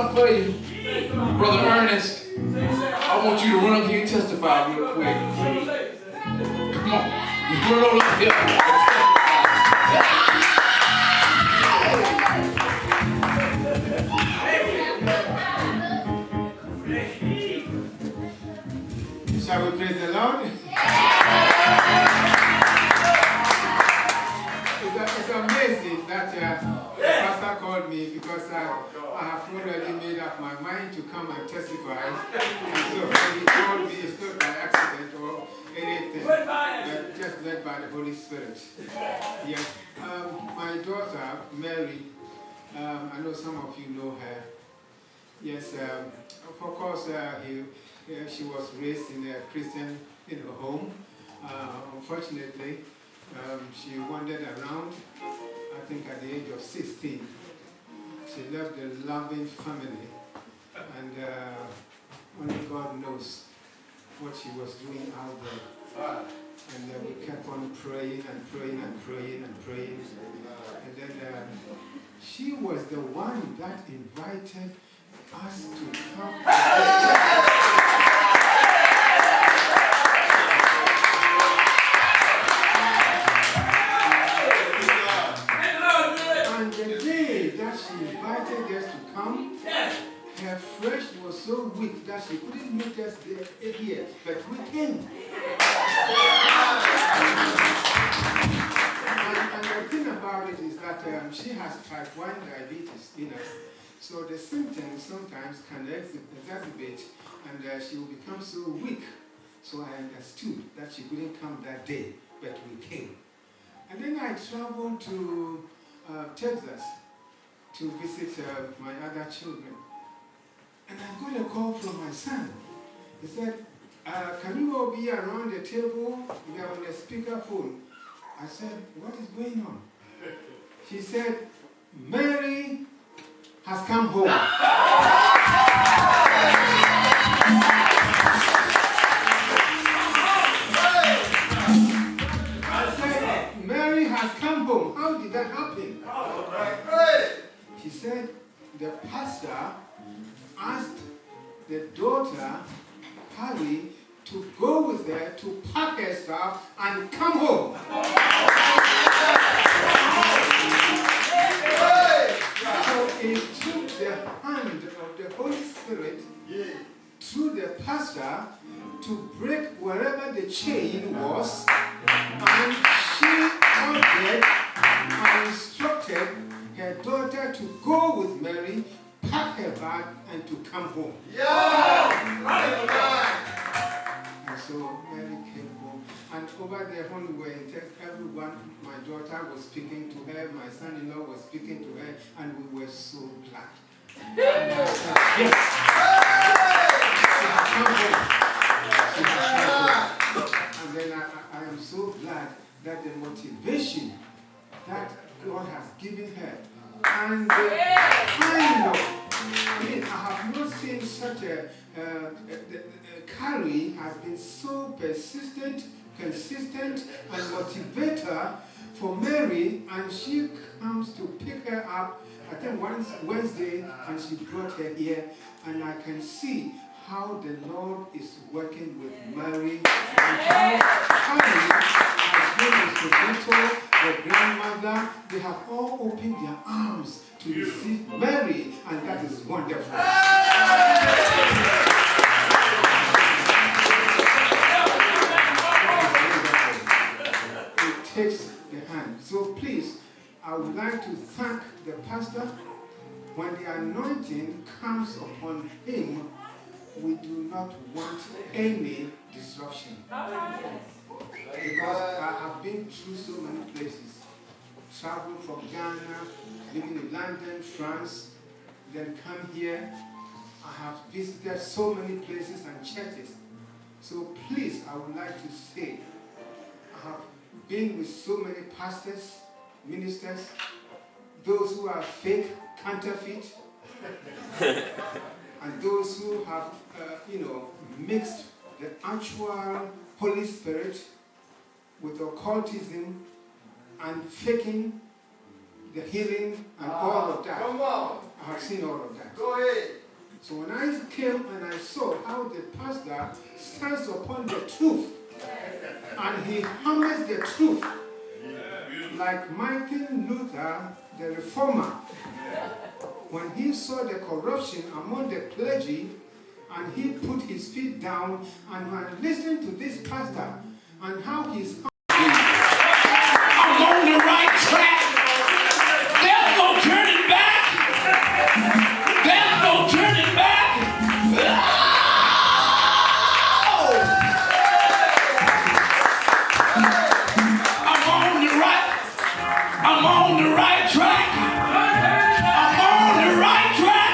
something for you. Brother Ernest, I want you to run up here and testify real quick. Come on. Run on up here. Shall we praise the Lord? It's amazing that the pastor called me because I have already made up my mind to come and testify. And so when he told me, it's not by accident or anything, but just led by the Holy Spirit. Yes. My daughter, Mary, I know some of you know her. Yes, of course, she was raised in a Christian home. Unfortunately, she wandered around, I think at the age of 16. She left a loving family, and only God knows what she was doing out there. And we kept on praying and praying and praying and praying. And then she was the one that invited us to come. And the day that she invited us to come, her flesh was so weak that she couldn't meet us here, but we came. And the thing about it is that she has type 1 diabetes, so the symptoms sometimes can exacerbate, and she will become so weak. So I understood that she couldn't come that day, but we came. And then I traveled to Texas to visit my other children. And I got a call from my son. He said, can you all be around the table? We are on the speakerphone. I said, what is going on? She said, Mary has come home. I said, Mary has come home. How did that happen? She said, the pastor asked the daughter, Harry, to go with her to pack her stuff and come home. So it took the hand of the Holy Spirit through the pastor to break wherever the chain was, and she ordered and instructed her daughter to go with Mary, pack her bag, and to come home. And so Mary came home. And over there, when we were in Texas, everyone, my daughter was speaking to her, my son-in-law was speaking to her, and we were so glad. And I said, yes. She has come home. She has come home. And then I am so glad that the motivation that God has given her, and the kind of, I have not seen such a, Carrie has been so persistent, consistent, and motivator for Mary, and she comes to pick her up, I think once Wednesday, and she brought her here, and I can see how the Lord is working with Mary, and how Carrie has been instrumental, the grandmother, they have all opened their arms to receive Mary, and that is wonderful. It takes the hand. So please, I would like to thank the pastor. When the anointing comes upon him, we do not want any disruption. Because I have been through so many places. Traveled from Ghana, living in London, France, then come here. I have visited so many places and churches. So please, I would like to say, I have been with so many pastors, ministers, those who are fake, counterfeit, and those who have, mixed the actual Holy Spirit with occultism and faking the healing and all of that. I have seen all of that. Go ahead. So when I came and I saw how the pastor stands upon the truth, and he hammers the truth, like Martin Luther, the reformer, when he saw the corruption among the clergy, and he put his feet down, and when I listened to this pastor, and how he's... I'm on the right track. There's no turning back. There's no turning back. Oh! I'm on the right track. I'm on the right track.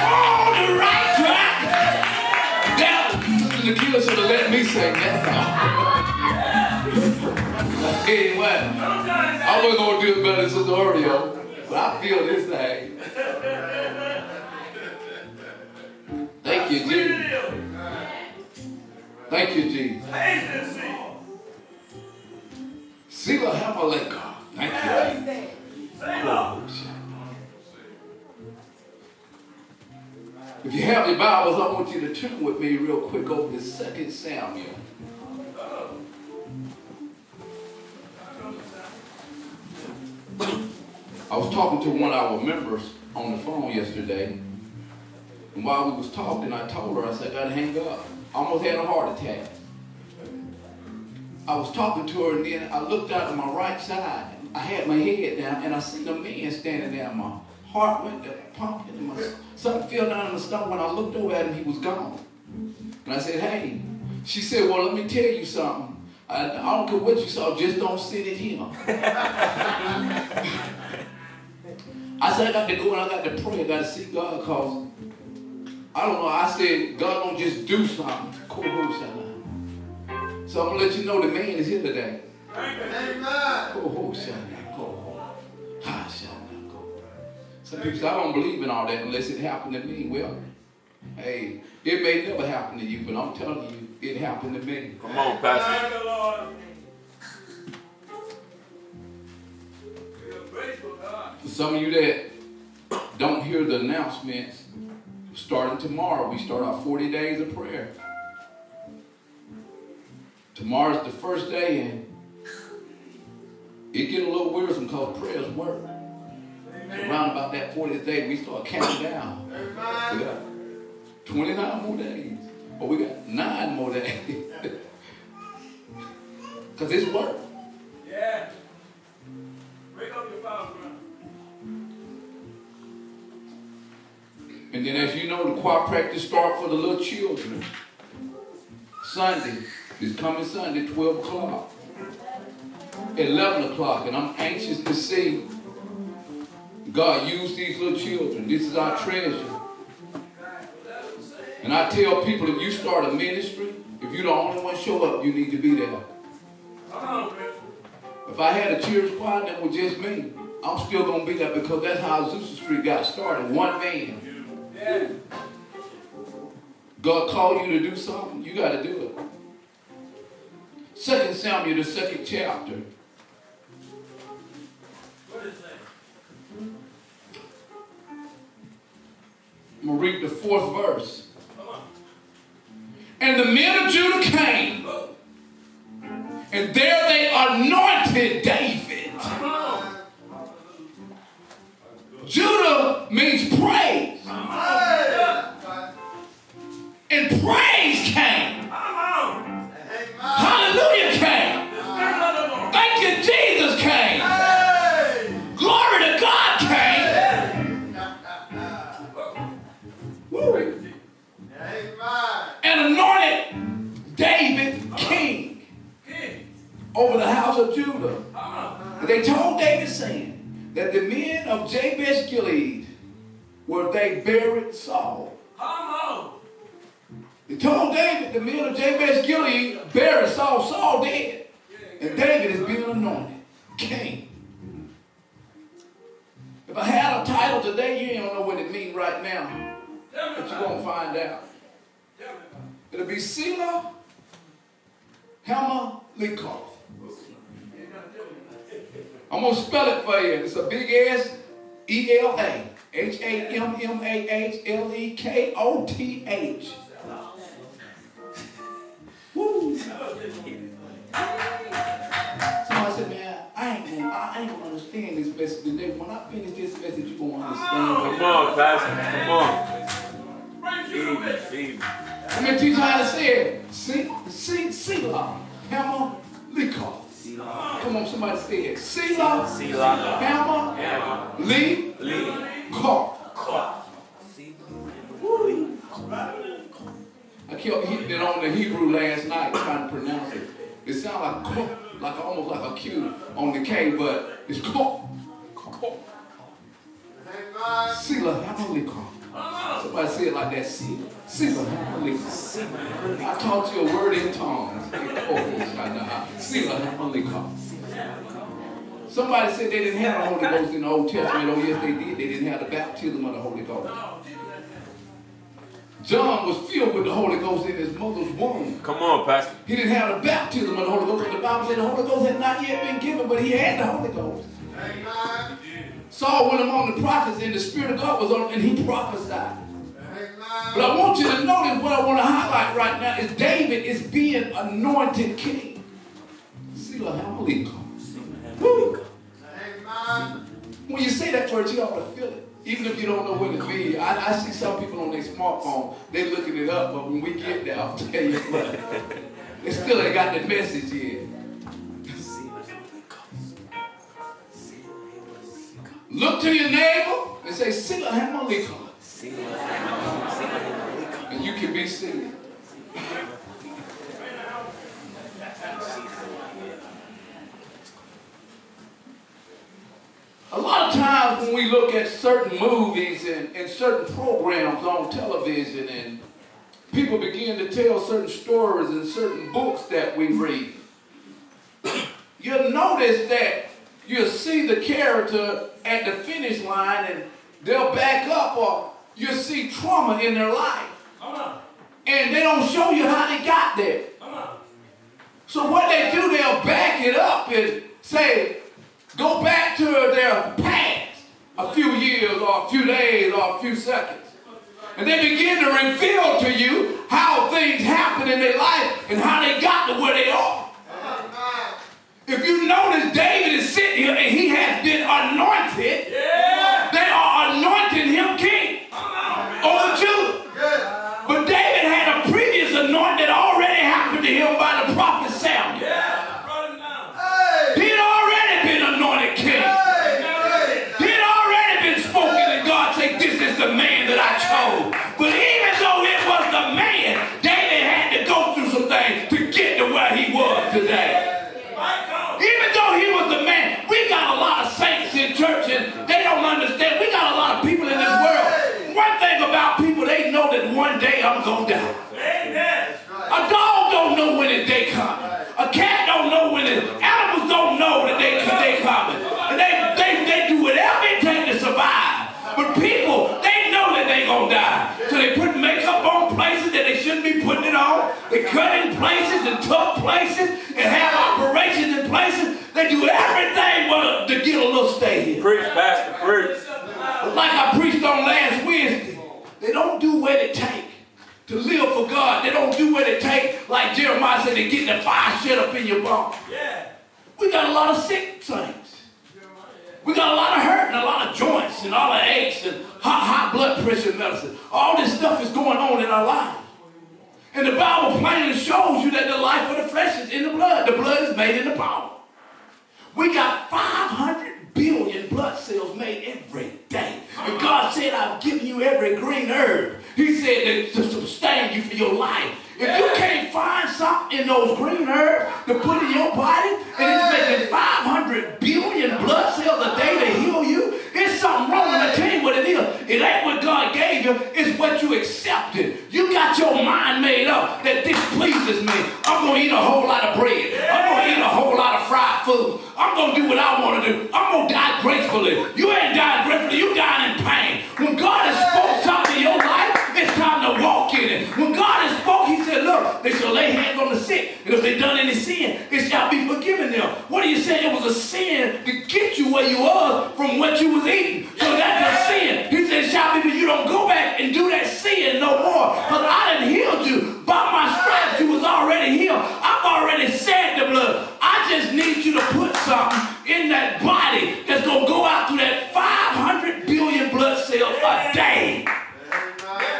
On the right track. That the killer should have let me sing that song. Anyway, I wasn't going to do it better than Sister Oreo, but I feel this thing. Thank you, Jesus. Thank you, Jesus. Sela-hammahlekoth. Thank you, Jesus. If you have your Bibles, I want you to turn with me real quick over to 2 Samuel. I was talking to one of our members on the phone yesterday, and while we was talking, I told her, I said, I gotta hang up. I almost had a heart attack. I was talking to her, and then I looked out on my right side. I had my head down, and I seen a man standing there. My heart went to pumping, and something fell down in my stomach. When I looked over at him, he was gone. And I said, hey. She said, well, let me tell you something. I don't care what you saw, just don't sit at him. I said, I got to go and I got to pray. I got to see God, because I don't know. I said, God don't just do something. So I'm going to let you know the man is here today. Amen. Some people say, I don't believe in all that unless it happened to me. Well, hey, it may never happen to you, but I'm telling you, it happened to me. Come on, Pastor. For some of you that don't hear the announcements, starting tomorrow, we start our 40 days of prayer. Tomorrow's the first day, and it get a little wearisome because prayers work. So around about that 40th day, we start counting down. We got 29 more days. Or we got 9 more days. Because it's work. Yeah. Break up your power ground. And then, as you know, the choir practice start for the little children. Sunday. This coming Sunday, 12 o'clock. 11 o'clock. And I'm anxious to see God use these little children. This is our treasure. And I tell people, if you start a ministry, if you're the only one show up, you need to be there. If I had a children's choir that was just me, I'm still going to be there, because that's how Azusa Street got started. One man. Yeah. God called you to do something, you got to do it. 2 Samuel, the 2nd chapter. What is that? I'm going to read the 4th verse. And the men of Judah came, and there they anointed David. Judah means praise. And praise came. Hallelujah came. Thank you, Jesus came. Glory to God came. Woo. And anointed David king over the house of Judah. And they told David, saying that the men of Jabesh Gilead, where they buried Saul. They told David, the men of Jabesh Gilead buried Saul. Saul dead. And David is being anointed king. If I had a title today, you don't know what it means right now. But you're going to find out. It'll be Sela-hammahlekoth. I'm going to spell it for you. It's a big S, E-L-A. H-A-M-M-A-H-L-E-K-O-T-H. Woo. Somebody said, man, I ain't gonna understand this message today. When I finish this message, you're gonna understand. Come on, Pastor. Come on. Feed me. I'm gonna teach you how to say it. Sela-hammahlekoth. Come on, somebody say it. Sela-hammahlekoth. I kept hitting it on the Hebrew last night trying to pronounce it. It sounds like almost like a Q on the K, but it's koth. Sela-hammahlekoth. Somebody say it like that. Sela-hammahlekoth. I taught you a word in tongues. Sela-hammahlekoth. Somebody said they didn't have the Holy Ghost in the Old Testament. Oh, yes, they did. They didn't have the baptism of the Holy Ghost. John was filled with the Holy Ghost in his mother's womb. Come on, Pastor. He didn't have the baptism of the Holy Ghost. And the Bible said the Holy Ghost had not yet been given, but he had the Holy Ghost. Amen. Saul went among the prophets, and the Spirit of God was on him, and he prophesied. Amen. But I want you to notice what I want to highlight right now is David is being anointed king. Sela-hammahlekoth. When you say that word, you ought to feel it. Even if you don't know what it means. I see some people on their smartphone, they're looking it up, but when we get there, I'll tell you what. They still ain't got the message yet. Look to your neighbor and say, Sela-hammahlekoth. And you can be seated. A lot of times when we look at certain movies and certain programs on television and people begin to tell certain stories and certain books that we read, you'll notice that you'll see the character at the finish line and they'll back up, or you'll see trauma in their life. And they don't show you how they got there. So what they do, they'll back it up and say, go back to their past a few years or a few days or a few seconds. And they begin to reveal to you how things happen in their life and how they got to where they are. If you notice, David is sitting here and he has been anointed. Yeah. They are anointing him king over Judah. Yeah. But David had a previous anointing that already happened to him by the prophet Samuel. Yeah. He had already been anointed king. He had already been spoken and God said, this is the man that I chose. But even though it was the man, David had to go through some things to get to where he was today. Even though he was the man, we got a lot of saints in church and they don't understand. We got a lot of people in this world. One thing about people, they know that one day I'm going to die. A dog don't know when his day comes. A cat don't know when it. Animals don't know that they coming. And they do whatever it takes to survive. But people, they know that they going to die. So they put makeup on places that they shouldn't be putting it on. They cut in places and tuck places and have operations in places. They do everything but to get a little stay here. Preach, Pastor, preach. Like I preached on last Wednesday, they don't do what it takes to live for God. They don't do what it takes, like Jeremiah said, to get the fire shut up in your bones. Yeah. We got a lot of sick saints. We got a lot of hurt and a lot of joints and all the aches and high blood pressure medicine. All this stuff is going on in our lives. And the Bible plainly shows you that the life of the flesh is in the blood. The blood is made in the bone. We got 500 billion blood cells made every day. And God said, I've given you every green herb. He said to sustain you for your life. If you can't find something in those green herbs to put in your body, and it's making 500 billion blood cells a day to heal you, it's something wrong. And I tell you what it is. It ain't what God gave you. It's what you accepted. You got your mind made up that this pleases me. I'm going to eat a whole lot of bread. I'm going to eat a whole lot of fried food. I'm going to do what I want to do. I'm going to die gracefully. You ain't dying gracefully. You dying in pain. When God has spoke something in your life, it's time to walk in it. When God has spoke, he said, look, they shall lay hands on the sick. And if they done any sin, it shall be forgiven them. What are you saying? It was a sin to get you where you was from what you was eating. So that's a sin. He said, put something in that body that's going to go out through that 500 billion blood cells a day.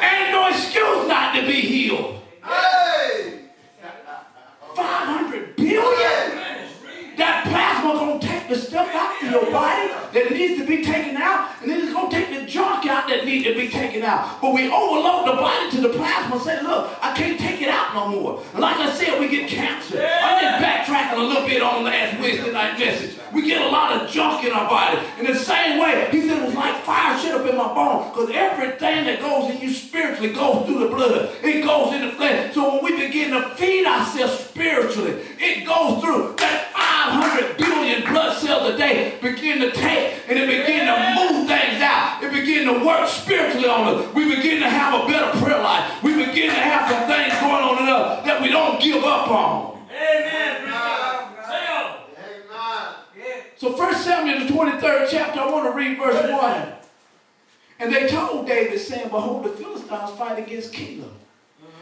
Ain't no excuse not to be healed. 500 billion? That plasma going to take the stuff out of your body that needs to be taken out, and then it's going to take the junk out that needs to be taken out. But we overload the body to the plasma and say, look, I can't take it out no more. And like I said, we get cancer. I'm just backtracking a little bit on last Wednesday night message. We get a lot of junk in our body. In the same way, he said it was like fire shut up in my bones, because everything that goes in you spiritually goes through the blood. It goes in the flesh. So when we begin to feed ourselves spiritually, it goes through that 500 billion blood cells a day begin to take, and it begin to move things out. It begin to work spiritually on us. We begin to have a better prayer life. We begin to have some things going on in us that we don't give up on. Amen. So 1 Samuel, the 23rd chapter, I want to read verse 1. And they told David, saying, behold, the Philistines fight against Caleb.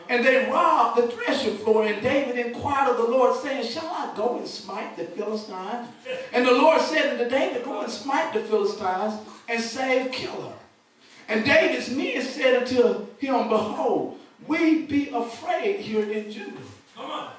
And they robbed the threshing floor, and David inquired of the Lord, saying, shall I go and smite the Philistines? And the Lord said unto David, go and smite the Philistines, and save Caleb. And David's men said unto him, behold, we be afraid here in Judah. Come on.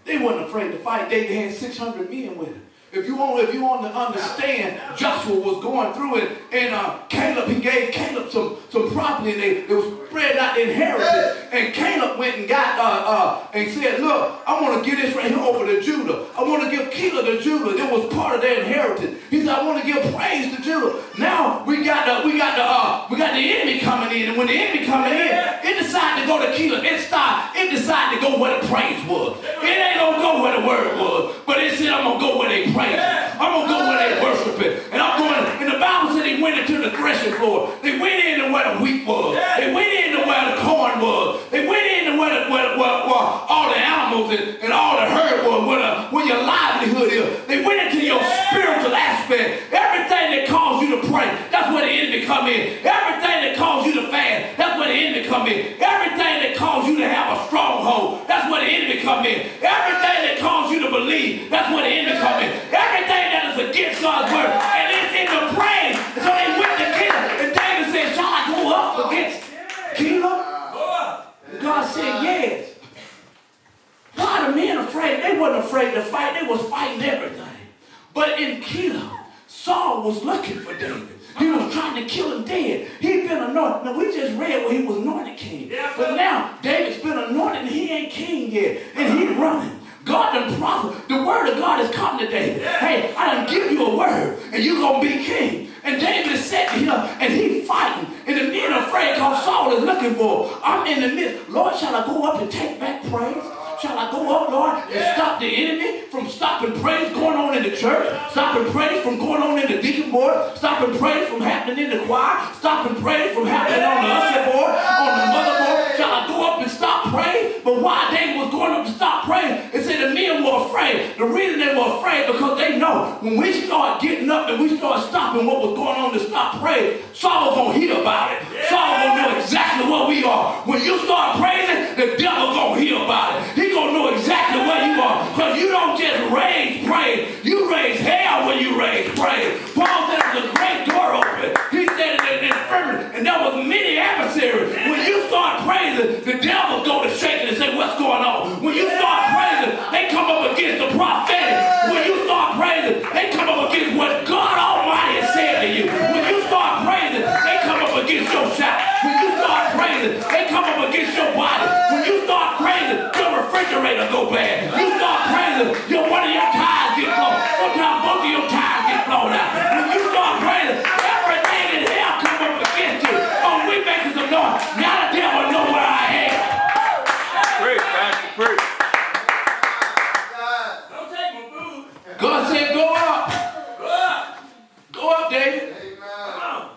They weren't afraid to fight. David had 600 men with him. If you want to understand, Joshua was going through it, and Caleb, he gave Caleb some property, and they was spread out the inheritance. And Caleb went and got and said, look, I want to give this right here over to Judah. I want to give Caleb to Judah. It was part of their inheritance. He said, I want to give praise to Judah. Now we got the enemy coming in, and when the enemy coming in, it decided to go to Caleb. It decided to go where the praise was. It ain't gonna go where the word was, but it said I'm gonna go where they praise. I'm going to go where they worship it. And I'm going, and the Bible said they went into the threshing floor. They went into where the wheat was. They went into where the corn was. They went into where all the animals and all the herd was, where your livelihood is. They went into your spiritual aspect. Everything that calls you to pray, that's where the enemy come in. Everything that calls you to fast, that's where the enemy come in. Everything that calls you to have a stronghold, that's where the enemy come in. Everything that calls you to believe, that's where the enemy come in. Everything that is against God's word, and it's in the praise. So they went to Caleb, and David said, shall I go up against Caleb? And God said, yes. Why are the men afraid? They wasn't afraid to fight. They was fighting everything. But in Caleb, Saul was looking for David. He was trying to kill him dead. He'd been anointed. Now, we just read where he was anointed king. But now, David's been anointed, and he ain't king yet. And he's running. God done prophet. The word of God is coming to David. Hey, I done give you a word, and you're going to be king. And David is sitting here, and he's fighting. And the men are afraid because Saul is looking for him. I'm in the midst. Lord, shall I go up and take back praise? Shall I go up, Lord, and stop the enemy from stopping praise going on in the church? Stopping praise from going on in the deacon board? Stopping praise from happening in the choir? Stopping praise from happening on the usher board? On the mother board? Shall I go up and stop praise? But why David was going up to stop praise? It said the men were afraid. The reason they were afraid because they know when we start getting up and we start stopping what was going on to stop praise, Saul gonna hear about it. Saul gonna know exactly where we are. When you start praising, the devil gonna hear about it. He gonna know exactly where you are. Because you don't just raise praise. You raise hell when you raise praise. Paul said there's a great door open. He said in the infirmary, and there was many adversaries. When you start praising, the devil's going to shake it and say, what's going on? When you start praising, they come up against the prophetic. When you start praising, they come up against what God Almighty has said to you. When you start praising, they come up against your shout. When you start praising, they come up against your body. When you start praising, your refrigerator go bad. You start praising, one of your tires get blown. Sometimes both of your tires get blown out. When you start praising, everything in hell come up against you. Oh, we making some noise. Now the devil know where I am. Preach, Pastor, preach. Don't take my food. God said, go up. Go up. Go up, David. Come on.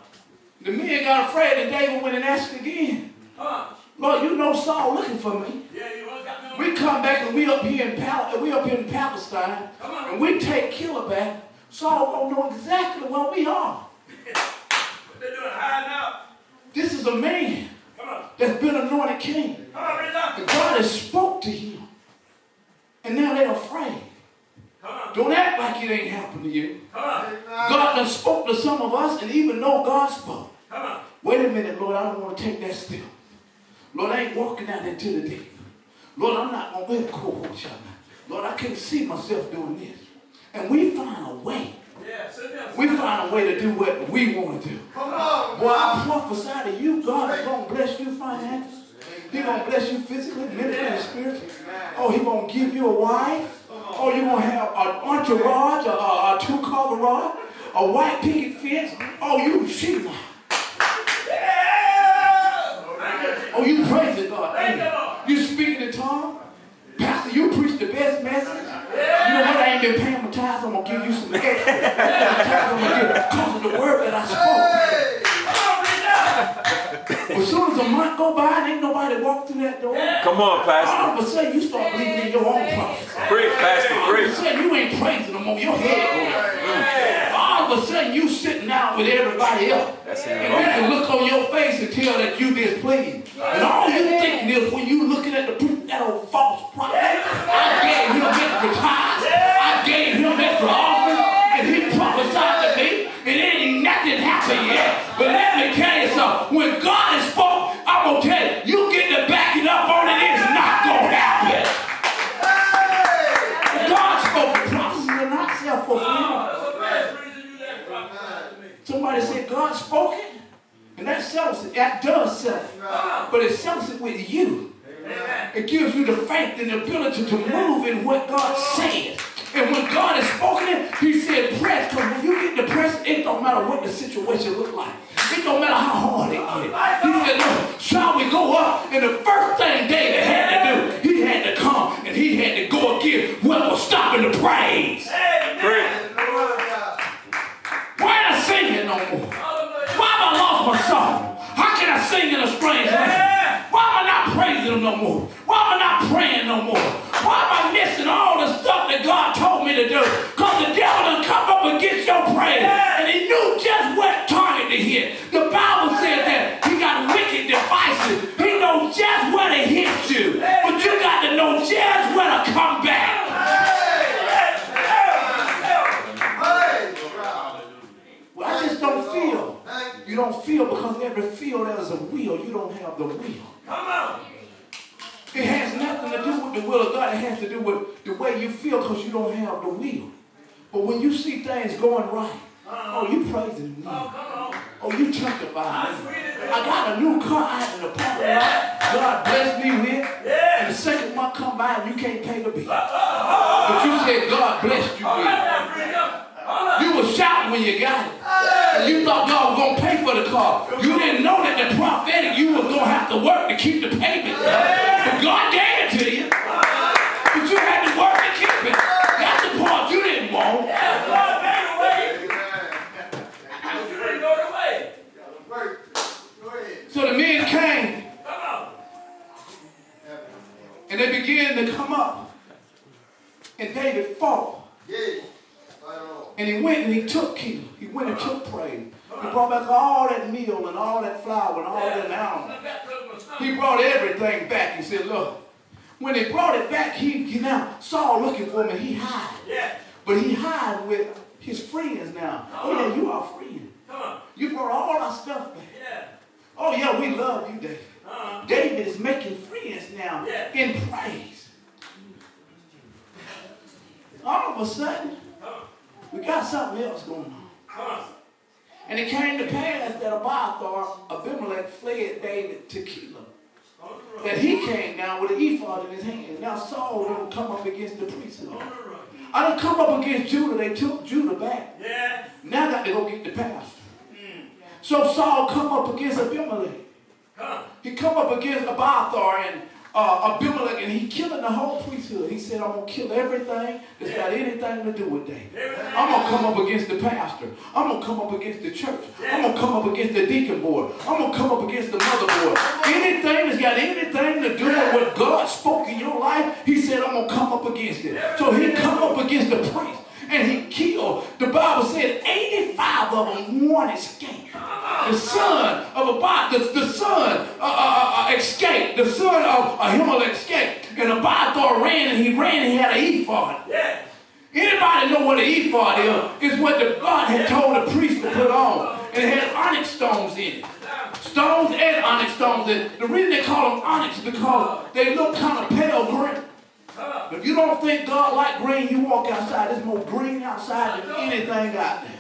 The men got afraid, and David went and asked again. Come on. Lord, you know Saul looking for me. Yeah, you want got me on. We come back and we up here in Palestine, Come on. and we take Caleb back. Saul won't know exactly where we are. What they doing? Hiding out. This is a man Come on. that's been anointed king. Come on, raise up. And God has spoke to him. And now they're afraid. Don't act like it ain't happened to you. God done spoke to some of us, and even though God spoke. Wait a minute, Lord, I don't want to take that step. Lord, I ain't walking out into the deep. Lord, I'm not going to go. Lord, I can't see myself doing this. And we find a way. We find a way to do what we want to do. Boy, I prophesy to you, God is going to bless you financially. He's going to bless you physically, mentally, and spiritually. Oh, He's going to give you a wife. Oh, you're going to have an entourage, a two-car garage, a white picket fence. Oh, you see now. Oh, you praising God. You speaking in tongues. Pastor, you preach the best message. You know what? I ain't been paying my tithes. I'm going to give you some extra. I'm going to give because of the word that I spoke. As soon as a month go by and ain't nobody walk through that door. Come on, Pastor. All of a sudden you start believing in your own prophecy. Preach, Pastor, All of a preach. sudden you ain't praising no more. Your head goes. All of a sudden you sitting out with everybody else. And we can look on your face and tell that you displeased. And all you thinking is when you looking at that old false prophet, I gave him extra tithes, I gave him extra offering, and he prophesied to me, and ain't nothing happened yet. But let me tell you something. When God has spoke, I'm going to tell you, you get to back it up on it, it's not going to happen. God spoke, the prophecies are not self-fulfilling. Somebody said God spoke it, and that sells it. That does sell it. But it sells it with you. It gives you the faith and the ability to move in what God says. And when God has spoken it, He said press. Because when you get depressed, it don't matter what the situation look like. It don't matter how hard it gets. He said, look, shall we go up? And the first thing David had to do, he had to come and he had to go against what was stopping the praise. Why ain't I singing no more? Why have I lost my song? How can I sing in a strange language? Why am I not praising Him no more? Why am I not praying no more? Why am I missing all the stuff that God told me to do? Because the devil done come up against your praise. And he knew just what target to hit. The Bible says that he got wicked devices. He knows just where to hit you. But you got to know just where to come back. Well, I just don't feel. You don't feel because every feel there's a will. You don't have the will. Come on. It has nothing to do with the will of God. It has to do with the way you feel because you don't have the will. But when you see things going right, oh, you praising me. Oh, you testifying me. I got a new car out in the parking lot. God blessed me with. And the second month come by and you can't pay the bill. But you said God blessed you with. You were shouting when you got it. And you thought God was going to pay for the car. You didn't know that the prophetic, you was going to have to work to keep the payment. But God gave it to you. But you had to work to keep it. That's the part you didn't want. God made a way. You didn't go the way. So the men came. And they began to come up. And David fought. And he went and he took kill. He went and took prey. He brought back all that meal and all that flour and all that animals. He brought everything back. He said, look, when he brought it back, he now Saul looking for him and he hid. But he hid with his friends now. Oh yeah, you are friends. You brought all our stuff back. Oh yeah, we love you, David. David is making friends now in praise. All of a sudden, we got something else going on. And it came to pass that Abimelech fled David to kill him. That he came down with an ephod in his hand. Now Saul didn't come up against the priesthood. I didn't come up against Judah. They took Judah back. Now I got to go get the pastor. So Saul come up against Abimelech. He come up against Abiathar and Abimelech, and he killing the whole priesthood. He said, I'm going to kill everything that's got anything to do with David. I'm going to come up against the pastor. I'm going to come up against the church. I'm going to come up against the deacon board. I'm going to come up against the mother board. Anything that's got anything to do with what God spoke in your life, he said, I'm going to come up against it. So he come up against the priest. And he killed. The Bible said 85 of them, one escaped. The son of the son escaped. The son of Ahimelech escaped. And Abiathar ran and he had an ephod. Anybody know what an ephod is? It's what the God had told the priest to put on. And it had onyx stones in it. Stones and onyx stones. And the reason they call them onyx is because they look kind of pale green. If you don't think God like green, you walk outside. There's more green outside than anything out there.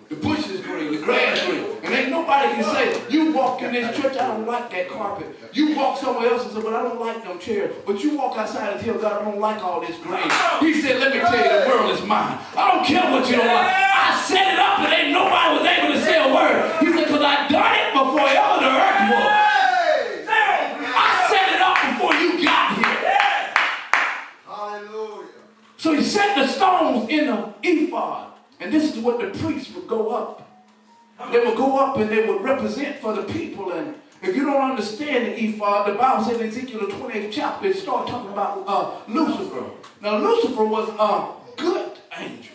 The bush is green, the grass green. And ain't nobody can say, you walk in this church, I don't like that carpet. You walk somewhere else and say, well, I don't like them chairs. But you walk outside and tell God, I don't like all this green. He said, let me tell you, the world is mine. I don't care what you don't like. I set it up and ain't nobody was able to say a word. He said, because I done it before ever the earth was. I set it up before you got here. Hallelujah. So he set the stones in the ephod. And this is what the priests would go up. They would go up and they would represent for the people. And if you don't understand the ephod, the Bible says in Ezekiel the 28th chapter, it starts talking about Lucifer. Now Lucifer was a good angel.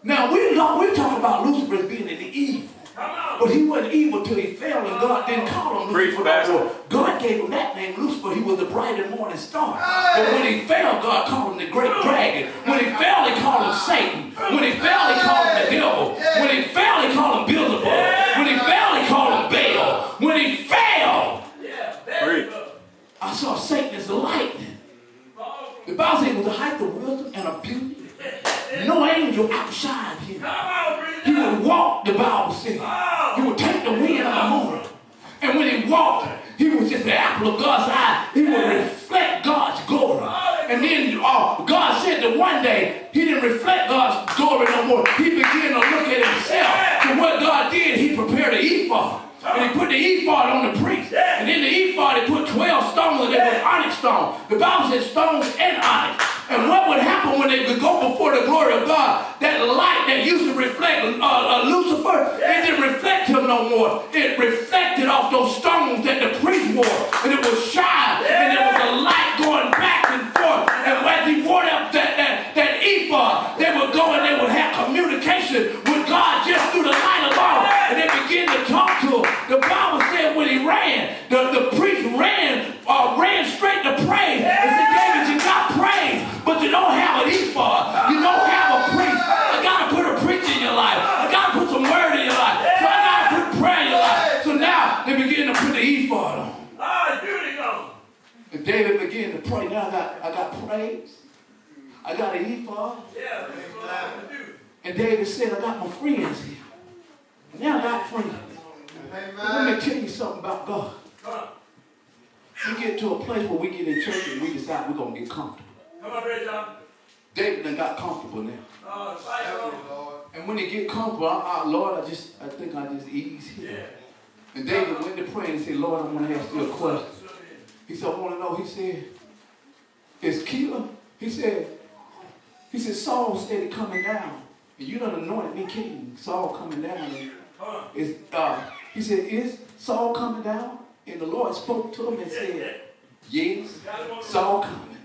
Now we talk about Lucifer as being an evil. But he wasn't evil till he fell, and God didn't call him Lucifer. God gave him that name, Lucifer. He was the bright and morning star. But when he fell, God called him the great dragon. When he fell, he called him Satan. When he fell, he called him the devil. When he fell, he called him Beelzebub. When he fell, he called him Baal. When he fell, I saw Satan as the lightning. The Bible says it was the height of wisdom and of beauty. No angel outshined him. He would walk, the Bible says. He would take the wind of the morning. And when he walked, he was just the apple of God's eye. He would reflect God's glory. And then God said that one day, he didn't reflect God's glory no more. He began to look at himself. So what God did, he prepared an ephod. And he put the ephod on the priest. And in the ephod, he put 12 stones, and they were onyx stones. The Bible says stones and onyx. And what would happen when they would go before the glory of God? That light that used to reflect Lucifer, it didn't reflect him no more. It reflected off those stones that the priest wore. And it would shine. And there was a light going back and forth. And as he wore up that ephod, they would go and they would have communication with God just through the light alone. And they began to talk to him. The Bible said when he ran, the priest ran straight to praise. And said, David, you got praise, but you don't have an ephod. You don't have a priest. I got to put a preach in your life. I got to put some word in your life. So I got to put prayer in your life. So now they begin to put the ephod on. And David began to pray. Now I got praise. I got an ephod. And David said, I got my friends here. And now I got friends. But let me tell you something about God. We get to a place where we get in church and we decide we're going to get comfortable. David done got comfortable now. And when they get comfortable, Lord, I think I just ease here. And David went to pray and said, Lord, I want to ask you a question. He said, I want to know. He said, is Keelah? He said, Saul steady coming down. And you done anointed me king. Saul coming down. And he said, is Saul coming down? And the Lord spoke to him and said, yes, Saul coming.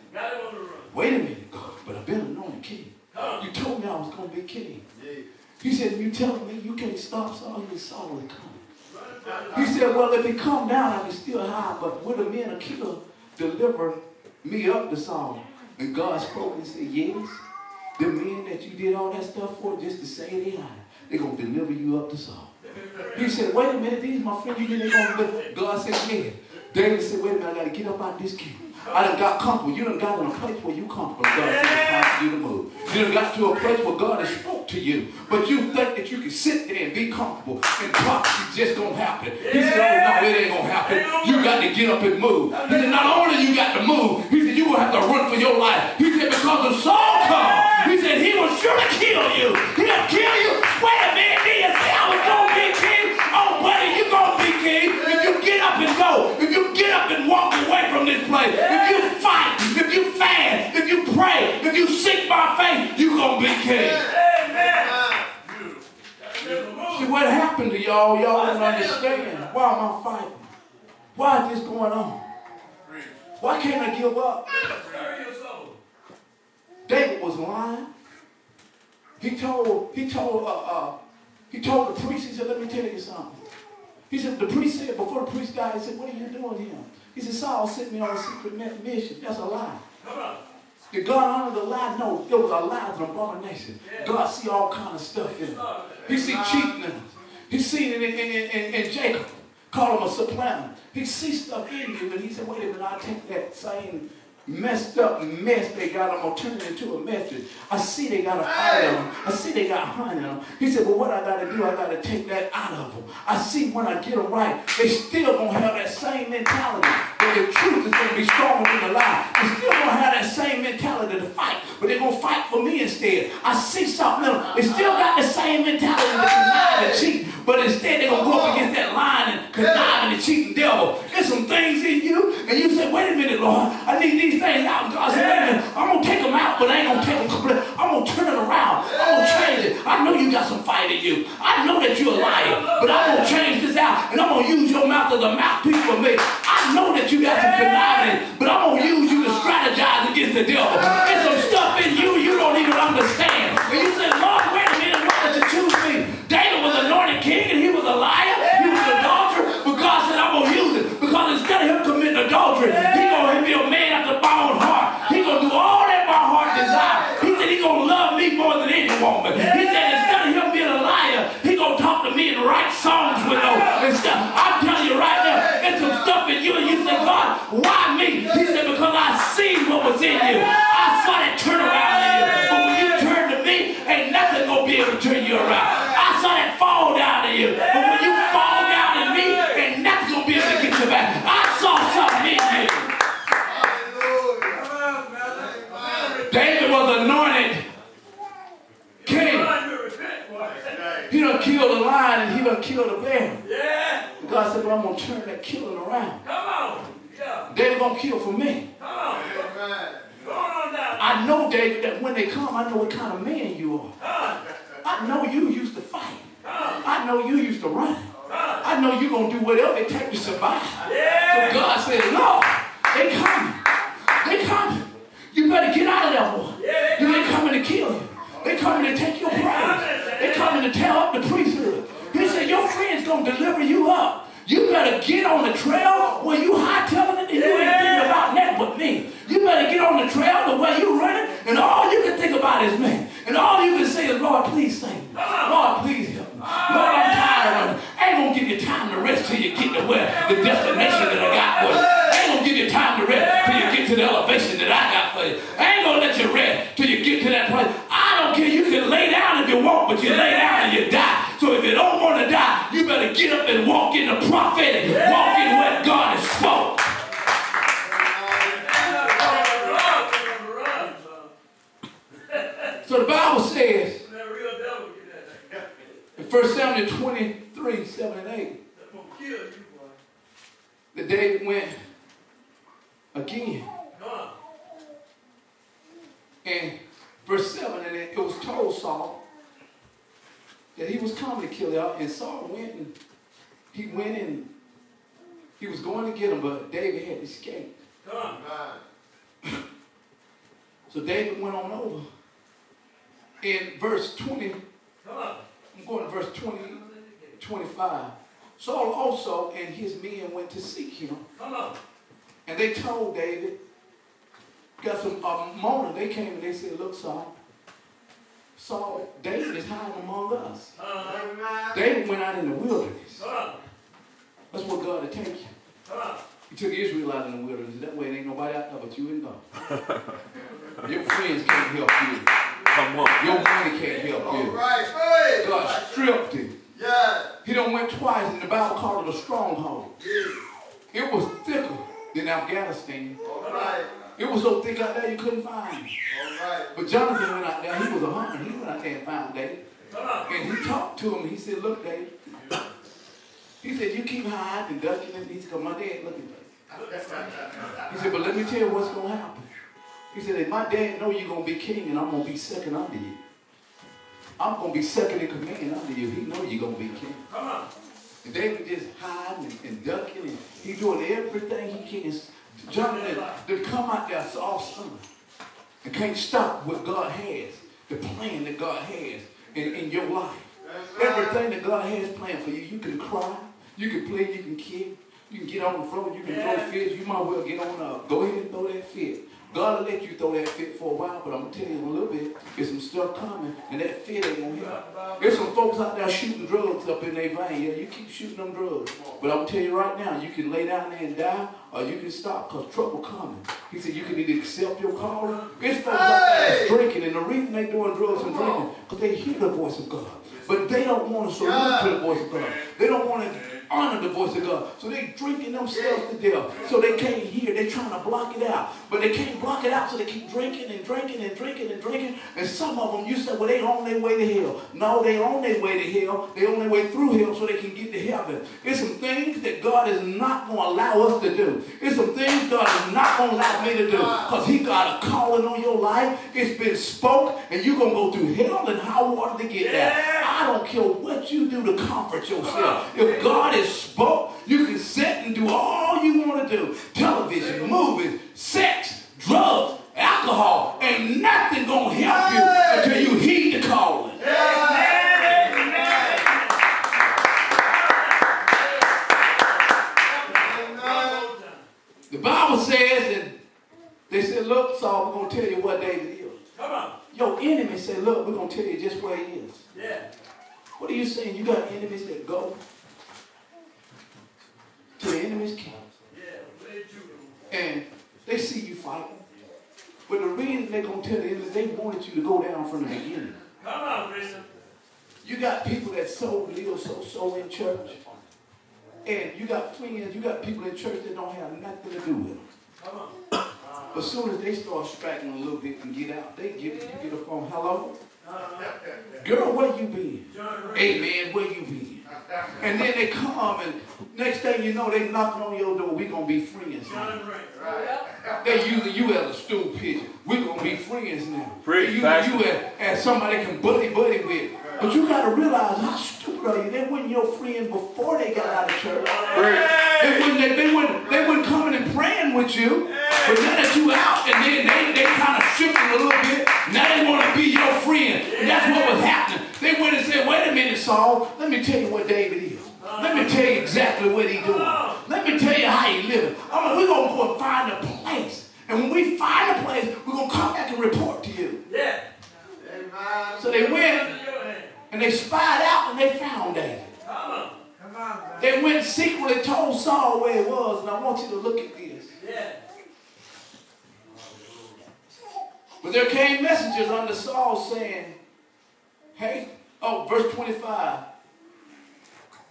Wait a minute, God, but I've been anointed king. You told me I was going to be king. He said, you telling me you can't stop Saul? He said, Saul is coming. He said, well, if he come down, I can still hide, but would the men of Keelah deliver me up to Saul? And God spoke and said, yes, the men that you did all that stuff for, just to say they hide, they're going to deliver you up to Saul. He said, wait a minute, these my friends, you think they're going to deliver? God said, yeah. David said, wait a minute, I got to get up out this king. I done got comfortable. You done got in a place where you comfortable. God said it's time for you to move. You done got to a place where God has spoke to you. But you think that you can sit there and be comfortable and prophecy just going to happen. He said, oh no, it ain't going to happen. You got to get up and move. He said, not only you got to move, he said, you will have to run for your life. He said, because the Saul come, he said, he will surely kill you. He'll kill you. Wait a minute, did you say I was going to be king? Oh, buddy, you're going to be king. If you get up and go, if you get up and walk away from this place, if you fight, if you fast, if you pray, if you seek my faith, you're going to be king. Amen. See, what happened to y'all? Y'all don't understand. Why am I fighting? Why is this going on? Why can't I give up? David was lying. He told the priest, he said, let me tell you something. He said, the priest said, before the priest died, he said, what are you doing here? He said, Saul sent me on a secret mission. That's a lie. Did God honor the lie? No, there was a lie and abomination. God see all kind of stuff in it. He see cheating in us. He seen it in Jacob. Call him a supplanter. He sees stuff in you, and he said, wait a minute, I'll take that same messed up mess they got, I'm going to turn it into a message. I see they got a fire on them. I see they got honey on them. He said, well, what I got to do, I got to take that out of them. I see when I get them right, they still going to have that same mentality. But the truth is going to be stronger than the lie. They still going to have that same mentality to fight, but they're going to fight for me instead. I see something in them. They still got the same mentality to connive and cheat, but instead they're going to go up against that lying and conniving and cheating devil. There's some things in you, and you say, wait a minute, Lord, I need these things out. And God said, wait a minute, I'm going to take them out, but I ain't going to take them complete. I'm going to turn it around. I'm going to change it. I know you got some fight in you. I know that you're a liar, but I'm going to change this out, and I'm going to use your mouth as a mouthpiece for me. I know that you got some conniving, but I'm going to use you to strategize against the devil. There's some stuff in you you don't even understand. And you say, Lord, wait a minute, why did you choose me? David was anointed king, and he was a liar. He was an adulterer, but God said, I'm going to use it, because instead of him committing adultery, he going to be a man after my own heart. He going to do all that my heart desire. He said he going to love me more than any woman. He said instead of him being a liar, he going to talk to me and write songs with no and stuff. I'm telling you right now, there's some stuff in you, and you say, God, why me? He said, because I see what was in you. I saw that turnaround in you. But when you turn to me, ain't nothing going to be able to turn you around. I saw that fall down in you. But when you fall down in me, ain't nothing going to be able to get you back. I saw something in you. David was anointed king. He done killed a lion and he done killed a bear. Yeah. God said, well, I'm going to turn that killing around. Come on. Yeah. David going to kill for me. Come on. Go on down. I know, David, that when they come, I know what kind of man you are. I know you used to fight. I know you used to run. I know you're going to do whatever it takes to survive. Yeah. So God said, Lord, they coming. They coming. You better get out of there, boy. Yeah, They coming to kill you. They coming to take your praise. They coming to tear up the priesthood. He said, your friend's going to deliver you up. You better get on the trail where you hightailing it and you ain't thinking about nothing but me. You better get on the trail the way you running and all you can think about is me. And all you can say is, Lord, please save me. Lord, please help me. Lord, I'm tired of running. I ain't going to give you time to rest till you get to where the destination that I got for you. I ain't going to give you time to rest till you get to the elevation that I got for you. I ain't going to let you rest till you get to that place. I don't care. You can lay down if you want, but you lay down and you die. So if you don't want to die, you better get up and walk in the prophetic. Walk in what God has spoke. So the Bible says in 1 Samuel 23, 7 and 8, that David went again. And verse 7, and it was told Saul that he was coming to kill him. And Saul went and he was going to get him, but David had escaped. So David went on over. In verse 20, I'm going to verse 20, 25. Saul also and his men went to seek him. And they told David, got some morning, they came and they said, look, Saul, David is hiding among us. David went out in the wilderness. That's what God had taken you. He took Israel out in the wilderness. That way there ain't nobody out there but you and God. Your friends can't help you. Come on. Your money can't help you. Right. God stripped him. Yeah. He done went twice, and the Bible called it a stronghold. Yeah. It was thicker than Afghanistan. All right. It was so thick out there you couldn't find him. All right. But Jonathan went out there. He was a hunter. He went out there and found David. And he talked to him. He said, look, David. He said, you keep hiding and ducking and these because my dad looking at you. He said, but let me tell you what's going to happen. He said, if my dad know you're going to be king and I'm going to be second under you. I'm going to be second in command under you. He know you're going to be king. And David just hiding and ducking and he doing everything he can. Jonathan, to come out there soft son and can't stop what God has, the plan that God has in your life. Everything that God has planned for you, you can cry, you can play, you can kick, you can get on the floor, you can throw fits. You might well get on go ahead and throw that fit. God will let you throw that fit for a while, but I'm going to tell you in a little bit, there's some stuff coming, and that fit ain't going to help. There's some folks out there shooting drugs up in their vein. Yeah, you keep shooting them drugs. But I'm going to tell you right now, you can lay down there and die, or you can stop, because trouble coming. He said you can either accept your calling. There's folks out there drinking, and the reason they doing drugs and drinking, because they hear the voice of God. But they don't want to surrender to the voice of God. They don't want to honor the voice of God. So they drinking themselves to death. So they can't hear. They're trying to block it out. But they can't block it out, so they keep drinking and drinking and drinking and drinking. And some of them, you say, well, they on their way to hell. No, they on their way to hell. They on their way through hell so they can get to heaven. It's some things that God is not going to allow us to do. It's some things God is not going to allow me to do. Because he got a calling on your life. It's been spoke, and you're going to go through hell and high water to get there. I don't care what you do to comfort yourself. If God is spoke, you can sit and do all you want to do. Television, movies, sex, drugs, alcohol. Ain't nothing going to help you until you heed the calling. The Bible says that they said, look, Saul, we're going to tell you what David is. Come on. Your enemy said, look, we're going to tell you just where he is. Yeah. What are you saying? You got enemies that go to the enemy's camp. And they see you fighting. But the reason they're going to tell the enemy, they wanted you to go down from the beginning. Come on, Christian. You got people that live so in church. And you got friends, you got people in church that don't have nothing to do with them. Come on. But as soon as they start straggling a little bit and get out, you get a phone, hello? Girl, where you been? Amen, where you been? And then they come, and next thing you know, they knocking on your door. We're going to be friends now. They using you as a stool pigeon. We're going to be friends now. They using you as somebody they can buddy with. But you got to realize how stupid are you. They weren't your friends before they got out of church. They weren't coming and praying with you. But now that you out, and then they kind of shifting a little bit. Now they want to be your friend. And that's what was happening. They went and said, wait a minute, Saul. Let me tell you what David is. Let me tell you exactly what he's doing. Let me tell you how he living. We're going to go and find a place. And when we find a place, we're going to come back and report to you. Yeah. So they went and they spied out and they found David. They went and secretly told Saul where it was, and I want you to look at this. Yeah. But there came messengers unto Saul saying, verse 25.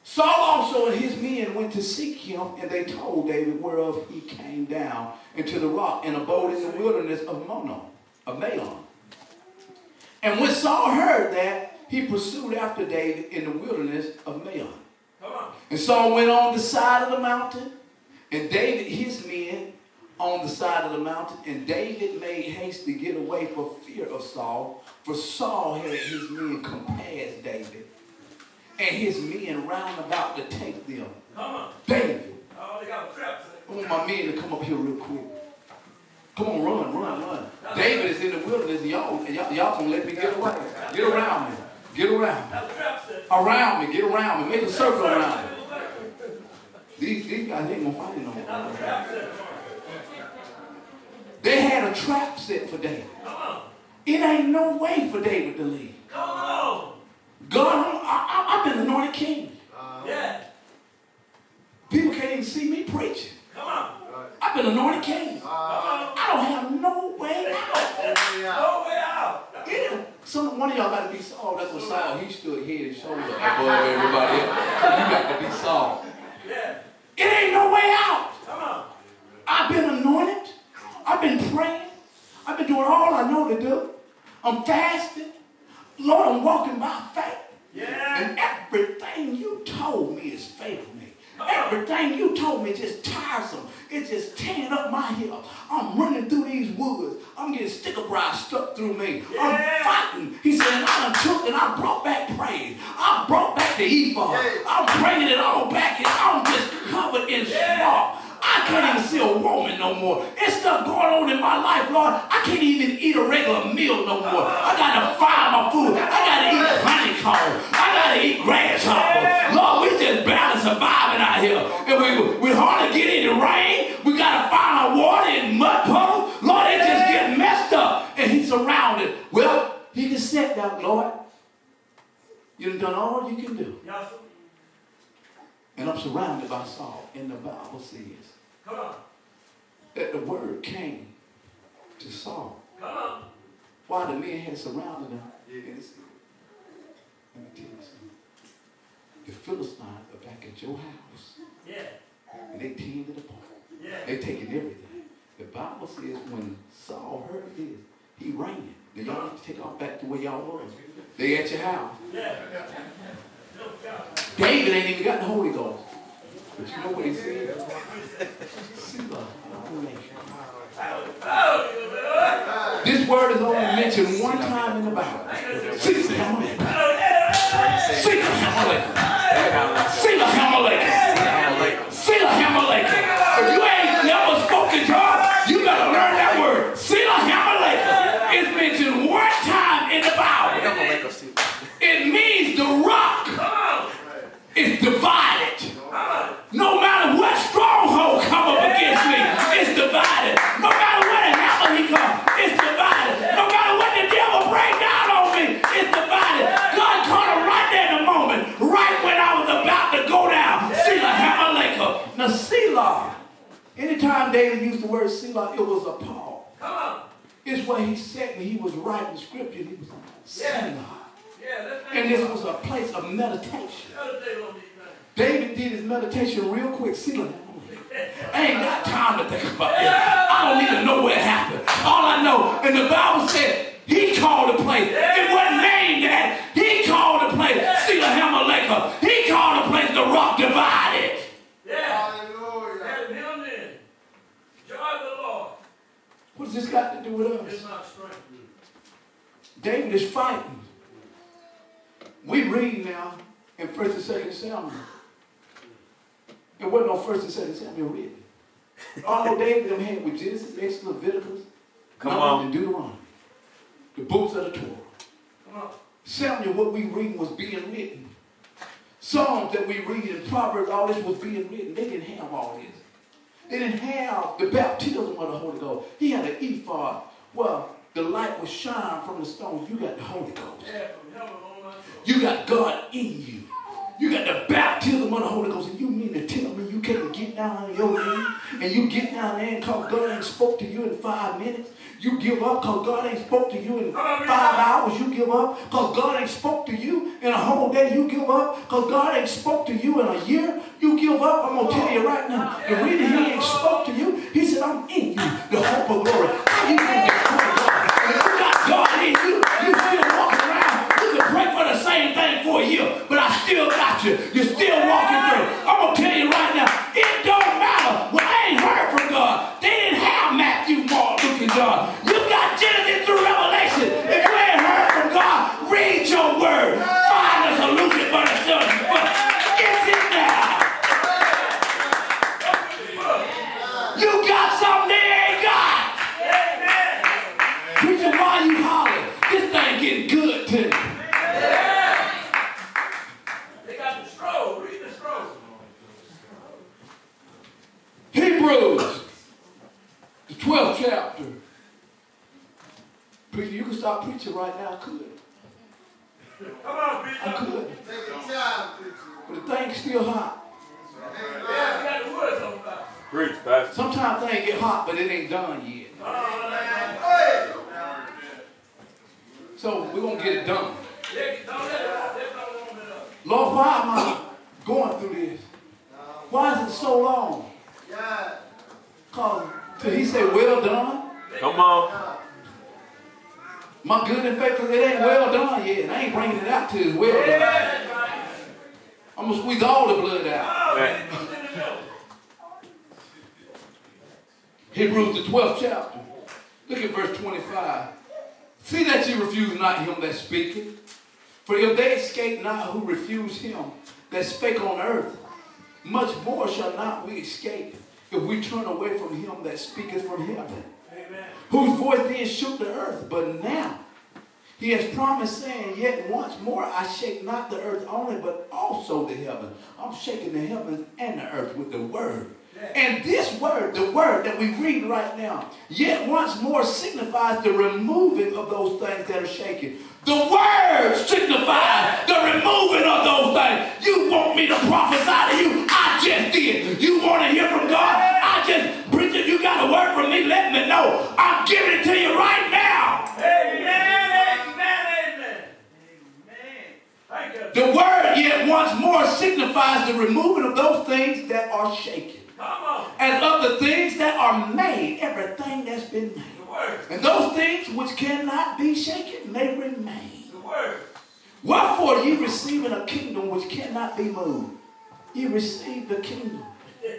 Saul also and his men went to seek him, and they told David whereof he came down into the rock and abode in the wilderness of Maon. And when Saul heard that, he pursued after David in the wilderness of Maon. And Saul went on the side of the mountain, and David his men on the side of the mountain, and David made haste to get away for fear of Saul, for Saul had his men compass David, and his men round about to take them. David. Oh, they got traps. I want my men to come up here real quick. Come on, run. David is in the wilderness, and y'all gonna let me get away. Get around me. Get around me. Around me. Get around me. Make a circle around me. These guys ain't gonna fight it no more. They had a trap set for David. It ain't no way for David to leave. God, I've been anointed king. Yeah. People can't even see me preaching. I've been anointed king. I don't have no way out. No way out. One of y'all got to be Saul. That's what Saul, he stood head and shoulders above everybody else. So you got to be Saul. Yeah. It ain't no way out. Come on. I've been anointed. I've been praying. I've been doing all I know to do. I'm fasting. Lord, I'm walking by faith. Yeah. And everything you told me is favoring me. Everything you told me is just tiresome. It's just tearing up my hip. I'm running through these woods. I'm getting sticker briar stuck through me. Yeah. I'm fighting. He said, I done took and I brought back praise. I brought back the ephod. Yeah. I'm bringing it all back and I'm just covered in smog. I can't even see a woman no more. There's stuff going on in my life, Lord. I can't even eat a regular meal no more. I got to find my food. I got to eat honeycomb. I got to eat grasshopper. Lord, we just barely surviving out here. And we hardly get any rain. We got to find our water in mud puddles. Lord, it just Lord, you've done all you can do. Yes, sir. And I'm surrounded by Saul. And the Bible says Come on. that the word came to Saul. Come on. While the men had surrounded him. And he said, let me tell you something. The Philistines are back at your house. Yeah. And they teamed it apart. Yeah. They taking everything. The Bible says when Saul heard this, he ran. Then y'all need to take off back to where y'all was. They at your house. Yeah. David ain't even got the Holy Ghost. But you know what he said? Sela-hammahlekoth. This word is only mentioned one time in the Bible. Sela-hammahlekoth. Sela-hammahlekoth. Sela-hammahlekoth. Sela-hammahlekoth. If you ain't never spoken God, you gotta learn that word. Sela-hammahlekoth is mentioned one time in the Bible. It means the rock is divided. No matter what stronghold come up against me, it's divided. No matter what hammer he comes, it's divided. No matter what the devil bring down on me, it's divided. God caught him right there in the moment, right when I was about to go down. Sela-hammahlekoth. Now Selah, anytime David used the word Selah, it was a pause. It's where he said when he was writing scripture, he was Selah. And this was a place of meditation. David did his meditation real quick. Selah-hammahlekoth. I ain't got time to think about it. I don't even know where it happened. All I know, and the Bible said he called the place. It wasn't named that. He called the place Sela-hammahlekoth. He called the place the rock divided. Hallelujah. And him then. Joy of the Lord. What does this got to do with us? It's not strength. David is fighting. We read now in 1st and 2nd Samuel. It wasn't no 1st and 2nd Samuel written. All David them had with Genesis, Exodus, Leviticus, Numbers, and Deuteronomy. The books of the Torah. Samuel, what we read was being written. Psalms that we read in Proverbs, all this was being written. They didn't have all this. They didn't have the baptism of the Holy Ghost. He had an ephod. Well, the light would shine from the stones. You got the Holy Ghost. You got God in you. You got the baptism of the Holy Ghost. And you mean to tell me you can't get down on your knee and you get down there and cause God ain't spoke to you in 5 minutes? You give up because God ain't spoke to you in 5 hours. You give up because God ain't spoke to you in a whole day. You give up because God ain't spoke to you in a year. You give up. I'm going to tell you right now. The reason he ain't spoke to you, he said, I'm in you, the hope of glory. How you going to destroy God? If you got God in you, you still walking around. You can pray for the same thing for a year, but I still got you. You're still walking through. I'm going to tell you right now, it don't matter. Well, I ain't heard from God. They didn't have Matthew, Mark, Luke, and John. You got Genesis through Revelation. If you ain't heard from God, read your word. Find a solution for the children. But get it now. You got something they ain't got. Preacher, why you hollering? This thing getting good to me. They got the scroll. Read the scroll. Hebrews, the 12th chapter. Preacher, you can stop preaching right now. I could. Come on, preacher. I could. Take your time, preacher. But the thing's still hot. Yeah, we got the woods on fire. Preach, Pastor. Sometimes things get hot, but it ain't done yet. So we're going to get it done. Lord, why am I going through this? Why is it so long? Because till he said, well done. Come on. My good and faithful, it ain't well done yet. I ain't bringing it out till it's well done. I'm going to squeeze all the blood out. Hebrews, the 12th chapter. Look at verse 25. See that you refuse not him that speaketh. For if they escape not who refuse him that spake on earth, much more shall not we escape if we turn away from him that speaketh from heaven. Amen. Whose voice then shook the earth, but now he has promised, saying, yet once more I shake not the earth only, but also the heaven. I'm shaking the heavens and the earth with the word. And this word, the word that we read right now, yet once more signifies the removing of those things that are shaken. The word signifies the removing of those things. You want me to prophesy to you? I just did. You want to hear from God? I just preached it. You got a word from me? Let me know. I'm giving it to you right now. Amen, amen, amen. Thank you. The word yet once more signifies the removing of those things that are shaken. Come on. And of the things that are made, everything that's been made. The word. And those things which cannot be shaken may remain. The word. Wherefore ye receiving a kingdom which cannot be moved. You receive the kingdom.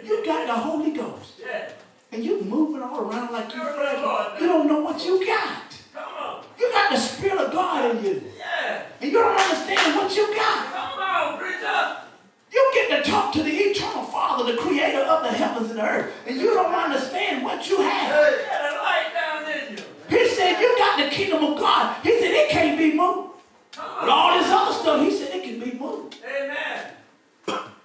You got the Holy Ghost. Yeah. And you moving all around like you You're fresh. the Lord. You don't know what you got. Come on. You got the Spirit of God in you. Yeah. And you don't understand what you got. Come on, preacher. You get to talk to the eternal Father, the creator of the heavens and the earth. And you don't understand what you have. You got a light down in you. He said, you got the kingdom of God. He said, it can't be moved. But all this other stuff, he said, it can be moved. Amen.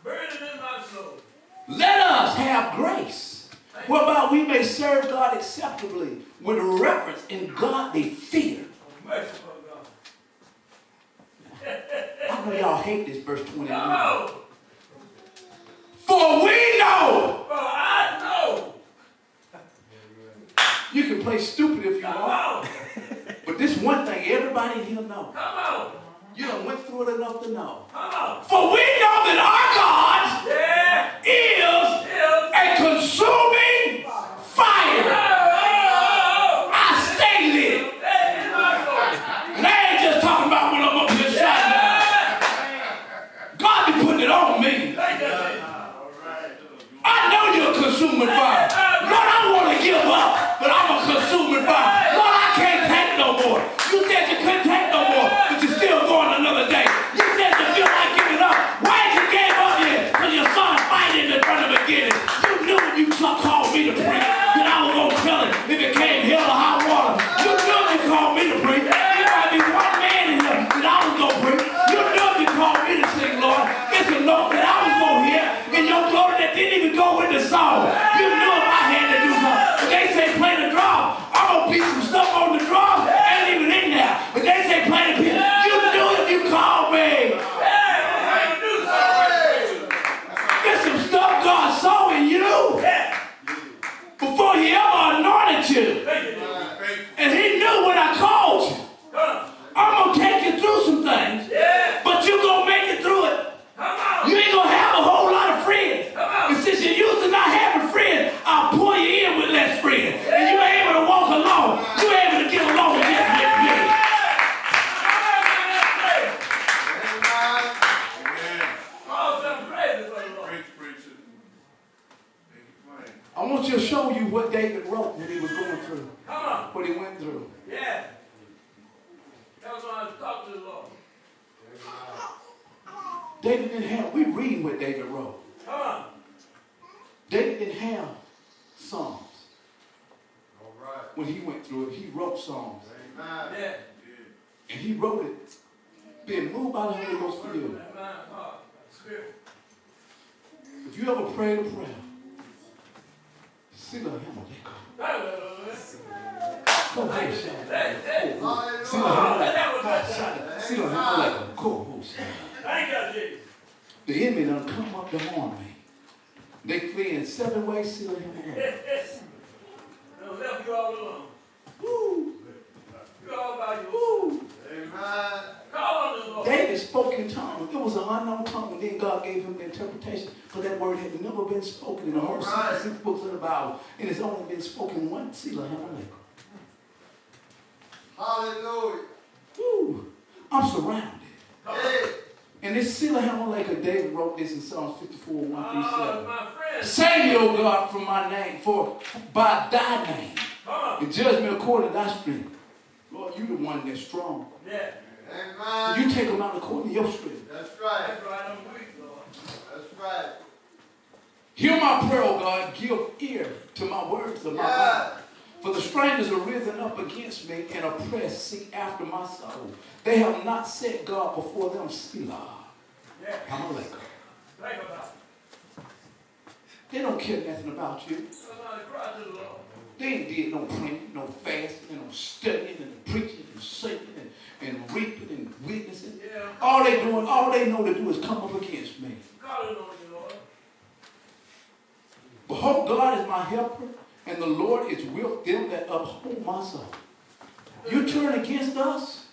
Burning in my soul. Let us have grace, whereby we may serve God acceptably with reverence and godly fear. Merciful God. I know y'all hate this verse 21. Come on. For we know. For I know. You can play stupid if you Come want. on. But this one thing everybody in here know. Come on. You done went through it enough to know. Come on. For we know that our God Yeah. is a consuming fire. Oh. I stay lit. In my soul. And I ain't just talking about when I'm up here shouting. God be putting it on me. Thank you, Jesus. I know you're a consuming fire. Lord, I want to give up, but I'm a consuming fire. Lord, I can't take no more. You said you couldn't take no more, but you're still going another day. You said you feel like giving up. Why ain't you gave up yet? Because your son fighting in front of the beginning. You knew when you called me to preach that I was going to tell it if it came hell or hot water. You knew if you called me to preach. There might be one man in here that I was going to preach. You knew if you called me to sing, Lord, it's a note that I was going to hear in your glory that didn't even go with the song. You knew if I had to do something. But they say play the drum. I'm going to beat some stuff on the drum. Ain't even in there. But they say play the piano. You knew if you called me. There's some stuff God saw in you before he ever anointed you. And he knew when I called you. I'm going to take you through some things. But you're going to make it through it. You ain't going to have a whole lot of friends. And since you're used to not having friends, I'll pull you in with less friends. And you ain't able to walk alone. You ain't able to get along with just with me. I want you to show you what David wrote when he was going through. What he went through. Yeah. That was when I was talking to the Lord. David didn't have, we read what David wrote. Come on. David didn't have songs. All right. When he went through it, he wrote songs. Amen. Yeah. And he wrote it, being moved by the Holy Ghost for you. Spirit. If you ever prayed a prayer, Sela-hammahlekoth. Sela-hammahlekoth. Thank you, Jesus. The enemy done come up to harm me. They flee in 7 ways, Sela-hammahlekoth. They'll left you all alone. Woo! You all by yourself. Woo! Amen. Call on the Lord. David spoke in tongues. It was an unknown tongue, and then God gave him the interpretation. Because that word had never been spoken in the whole 66 books of the Bible. And it's only been spoken once, Sela-hammahlekoth. Hallelujah. Woo! I'm surrounded. Hey. And this Sela-hammahlekoth, David wrote this in Psalms 54, 1 through 7. My friend. Save me, O God, from my name, for by thy name, Come and judge me according to thy strength. Lord, you the one that's strong. Yeah. Amen. You take them out according to your strength. That's right. That's right. I'm weak, Lord. That's right. Hear my prayer, O God. Give ear to my words of my mouth. For the strangers are risen up against me, and oppressed seek after my soul. They have not set God before them, Yeah. Sela-hammahlekoth. Think about it. They don't care nothing about you. They ain't did no praying, no fasting, no studying, and preaching, and singing, and reaping, and witnessing. Yeah. All they know to do is come up against me. Behold, God is my helper, and the Lord is with them that uphold my soul. You turn against us,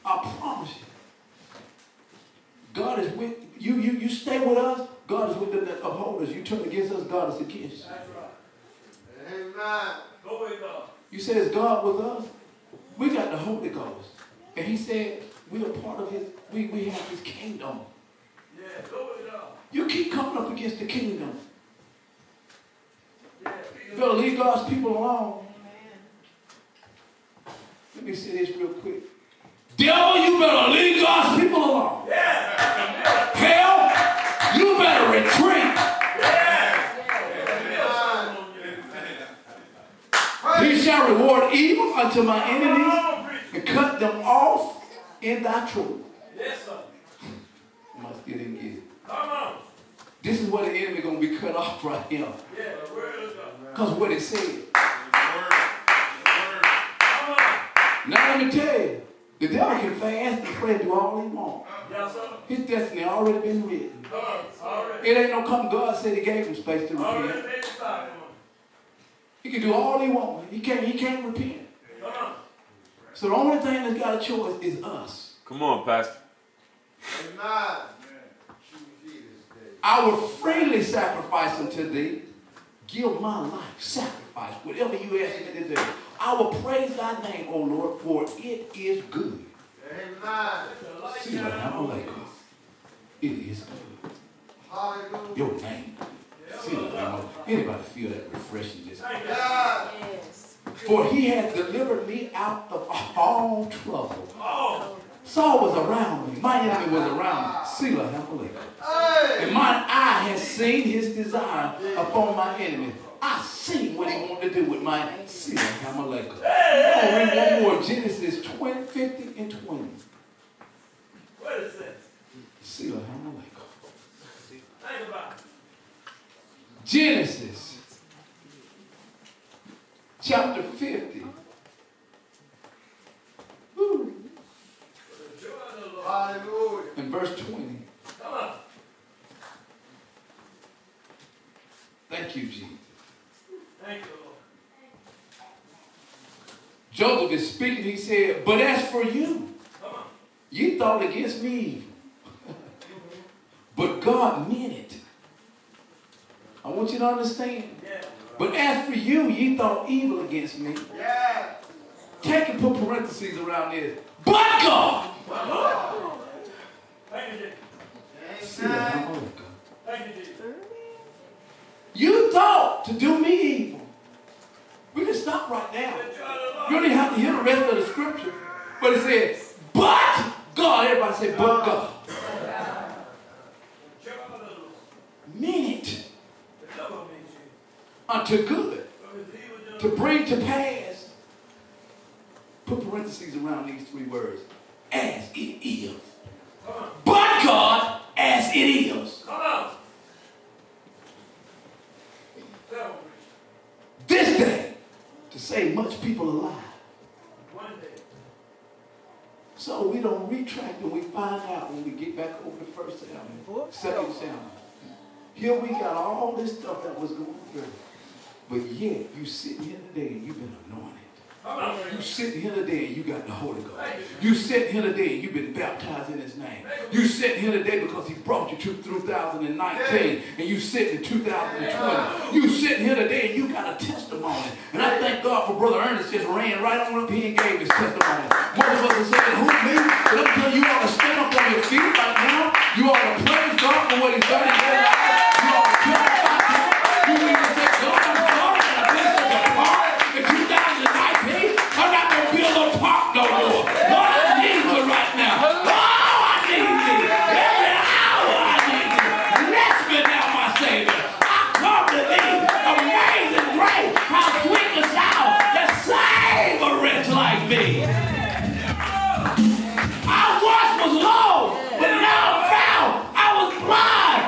I promise you. God is with you. You stay with us, God is with them that uphold us. You turn against us, God is against you. That's right. Amen. Go with God. You say, is God with us? We got the Holy Ghost. And he said, we are part of his, we have his kingdom. Yeah, go with God. You keep coming up against the kingdom. You better leave God's people alone. Let me say this real quick. Devil, you better leave God's people alone. Yeah. Hell, you better retreat. He shall reward evil unto my enemies and cut them off in thy truth. Yes, sir. I still didn't get it. Come on. This is where the enemy going to be cut off right here. Yeah, the word of God. Because what it said. Come on. Now let me tell you, the devil can fast and pray and do all he wants. Yes, sir. His destiny already been written. Already. It ain't no come. God said he gave him space to repent. He can do all he wants. He can't repent. So the only thing that's got a choice is us. Come on, Pastor. Amen. I will freely sacrifice unto thee. Give my life. Sacrifice. Whatever you ask me to do. I will praise thy name, O Lord, for it is good. Amen. Sela-hammahlekoth. It is good. Hallelujah. Your name. Sela-hammahlekoth. Anybody feel that refreshing this? Yes. For he has delivered me out of all trouble. Oh. Saul was around me. My enemy was around me. Sela-hammahlekoth. And mine eye has seen his desire upon my enemy. I see what he wanted to do with my Sela-hammahlekoth. I'll read one more. Genesis 20, 50 and 20. What is that? Sela-hammahlekoth. Think about it. Genesis chapter 50. Woo. Hallelujah. And verse 20. Come on. Thank you, Jesus. Thank you, Lord. Joseph is speaking. He said, but as for you, Come on. you thought against me evil. But God meant it. I want you to understand. Yeah. But as for you, ye thought evil against me. Yeah. Take and put parentheses around this. But God. Thank you, Jesus. Sela-hammahlekoth. Thank you, Jesus. You thought to do me evil. We can stop right now. You don't even have to hear the rest of the scripture. But it says, but God. Everybody say, but God. Meant it unto good. To bring to pass. Put parentheses around these three words. As it is. But God, as it is. Come on. This day, to save much people alive. One day. So we don't retract and we find out when we get back over the first Samuel, second Samuel. Here we got all this stuff that was going through. But yet, you sitting here today and you've been anointed. You sitting here today and you got the Holy Ghost. You sitting here today and you've been baptized in his name. You sitting here today because he brought you to 2019 and you sitting in 2020. You sitting here today and you got a testimony. And I thank God for Brother Ernest just ran right on up here and gave his testimony. Most of us are saying, who me? But I'm telling you, you ought to stand up on your feet right now. You ought to praise God for what he's done in your life. You ought to testify to him. You need to say, God, I'm sorry that I've been such a part in 2019. I'm not going to build a park no more. Lord, I need you right now. Oh, I need you. Every hour I need you. Bless me now, my Savior. I come to thee. Amazing grace. How sweet the sound that saved a wretch like me. I once was lost, but now I'm found. I was blind,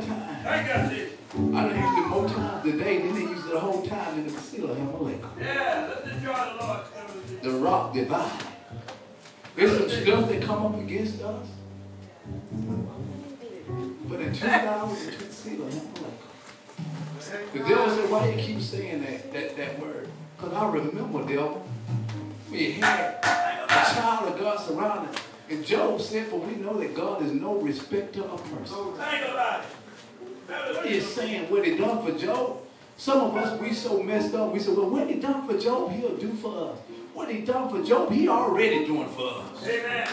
time. Thank you, Jesus. I done used it more times today than they used it the whole time in the Sela-hammahlekoth. Yeah, let the joy of the Lord come with you. The rock divide. There's some stuff that come up against us. But in 2 hours, it took Sela-hammahlekoth. The devil said, why do you keep saying that word? Because I remember, devil, we had a child of God surrounded. And Job said, for we know that God is no respecter of person. Think about it. What are you saying? What he done for Job? Some of us, we so messed up. We say, well, what he done for Job, he'll do for us. What he done for Job, he already doing for us. Amen.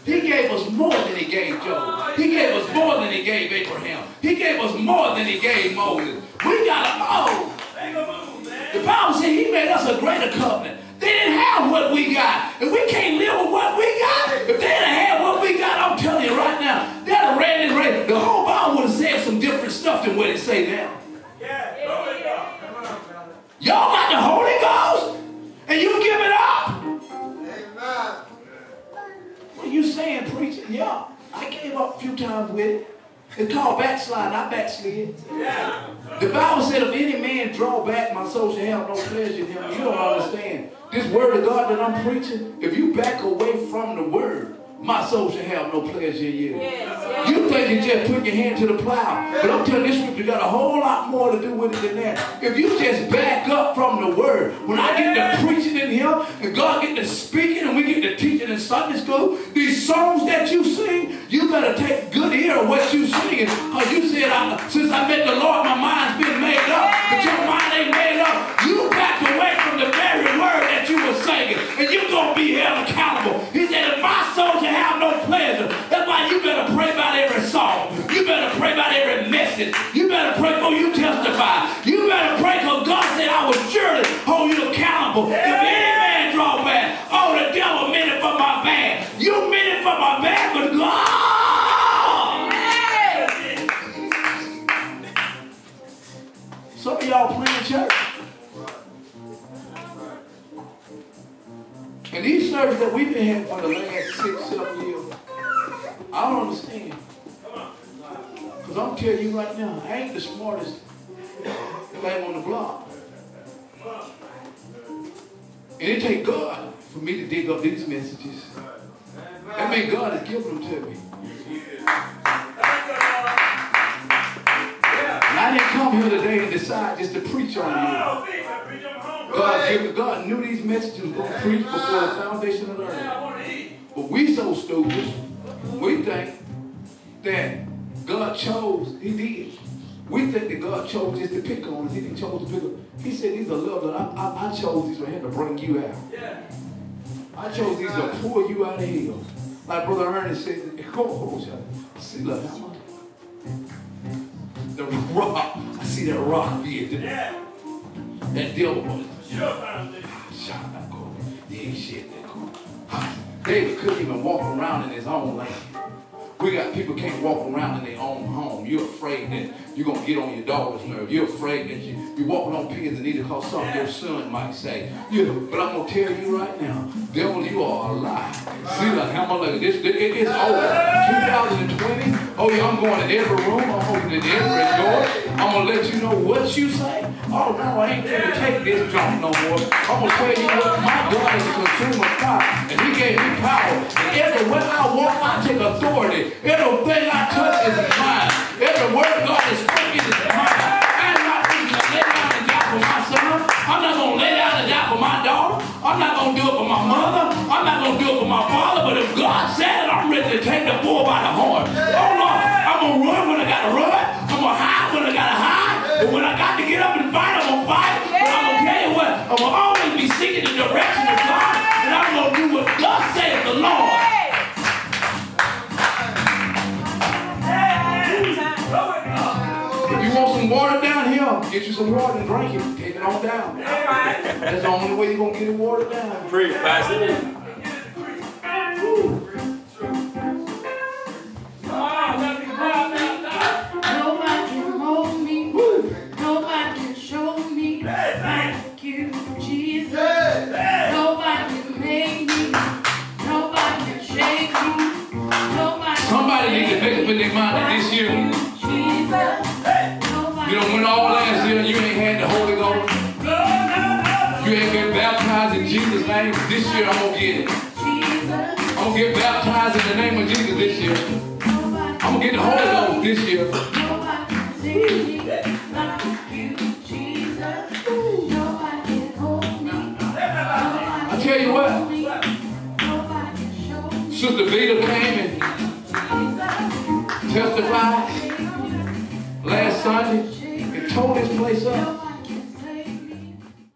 He gave us more than he gave Job. He gave us more than he gave Abraham. He gave us more than he gave Moses. We got to know. The Bible said he made us a greater covenant. They didn't have what we got. If we can't live with what we got, if they didn't have what we got, I'm telling you right now, they'd have ran this race. The whole Bible would have said some different stuff than what it say now. Y'all got the Holy Ghost, and you give it up. Amen. What are you saying, preacher? Yeah, I gave up a few times with it. It's called backsliding. I backslid. Yeah. The Bible said, if any man draw back, my soul shall have no pleasure in him. You don't understand. This word of God that I'm preaching, if you back away from the word, my soul shall have no pleasure in you. Yes. You think you just put your hand to the plow. But I'm telling you, this scripture got a whole lot more to do with it than that. If you just back up from the word, when I get to preaching in here, and God get to speaking, and we get to teaching in Sunday school, these songs that you sing, you better take good ear of what you singing. Because you said, since I met the Lord, my mind's been made up. But your mind ain't made up. You backed away from the very word that you were singing. And you're going to be held accountable. He said, if my soul shall have no pleasure, that's why you better pray about every song. You better pray about every message. You better pray before you testify. You better pray because God said, I will surely hold you accountable. If any man draw back, oh, the devil meant it for my bad. You meant it for my bad, but God. Some of y'all playing church. And these services that we've been having for the last 6, 7 years, I don't understand. Because I'm telling you right now, I ain't the smartest thing on the block. And it take God for me to dig up these messages. That means God has given them to me. And I didn't come here today and decide just to preach on you. God knew these messages was going to preach before the foundation of the earth. But we so stupid, we think that God chose, he did. We think that God chose just to pick on us. He didn't chose to pick on us. He said these are love that I chose these right here to bring you out. I chose these to pull you out of hell. Like Brother Ernest said, Sela-hammahlekoth. The rock, I see that rock being there. That devil was. David couldn't even walk around in his own land. We got people can't walk around in their own home. You're afraid that you're going to get on your daughter's nerve. You're afraid that you're walking on pins and needles because something your son might say. But I'm going to tell you right now, devil, you are alive. Sela-hammahlekoth. It's over. 2020. Oh, yeah, I'm going to every room. I'm opening every door. I'm going to let you know what you say. Oh, no, I ain't going to take this junk no more. I'm going to tell you what, my God is a consumer fire. And he gave me power. And everywhere I walk, I take authority. Everything I touch is mine. Every word God is speaking is mine. I'm not going to lay down and die for my son. I'm not going to lay down and die for my daughter. I'm not going to do it for my mother. I'm not going to do it for my father. But if God said it, I'm ready to take the bull by the horn. Oh, Lord, I'm going to run when I got to run. I'm going to hide when I got to hide. But when I got to get up and fight, I'm going to fight. But I'm going to tell you what, I'm going to always be seeking the direction of God. And I'm going to do what God says, the Lord. If you want some water down here, get you some water and drink it. Take it on down. That's the only way you're going to get it watered down. Preach, Pastor. Nobody can hold me. Nobody can show me. Thank you, Jesus. Nobody can make me. Nobody can shake me. Nobody. Somebody needs to make up in their mind that this year Jesus. done went all last year and you ain't had the Holy Ghost. You ain't been baptized in Jesus' name. This year I'm going to get it. I'm going to get baptized in the name of Jesus this year. I'm going to get the Holy Ghost this year. I tell you what. Sister Vita came and testified last Sunday and tore this place up.